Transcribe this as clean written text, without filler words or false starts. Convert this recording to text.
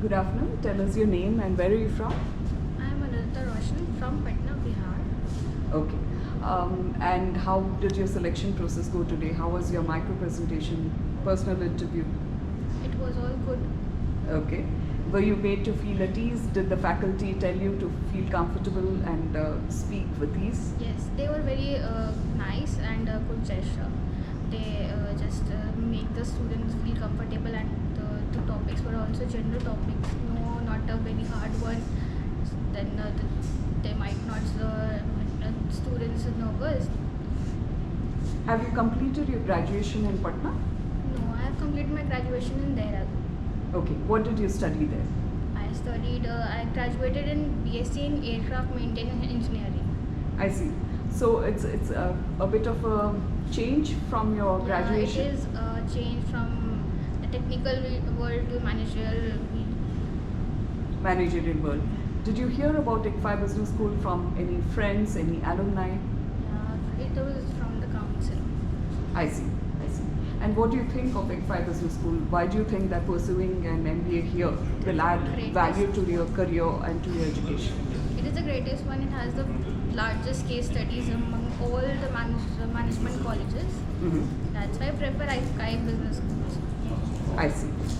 Good afternoon. Tell us your name and where are you from? I am Anudhita Roshni from Patna, Bihar. Okay. And how did your selection process go today? How was your micro presentation, personal interview? It was all good. Okay. Were you made to feel at ease? Did the faculty tell you to feel comfortable and speak with ease? Yes, they were very nice and good gesture. They just make the students feel comfortable, and the topics were also general topics. No, not a very hard one. Then they might not students are nervous. Have you completed your graduation in Patna? No, I have completed my graduation in Dehradun. Okay. What did you study there? I graduated in B.Sc in Aircraft Maintenance Engineering. I see. So it's a bit of a change from your graduation. It is a change from the technical world to managerial. Managerial world. Did you hear about ICFAI Business School from any friends, any alumni? Yeah, it was from the council. I see. And what do you think of ICFAI Business School? Why do you think that pursuing an MBA here will add value to your career and to your education? It is the greatest one. It has the largest case studies among all the management colleges. Mm-hmm. That's why I prefer ICFAI Business Schools. I see.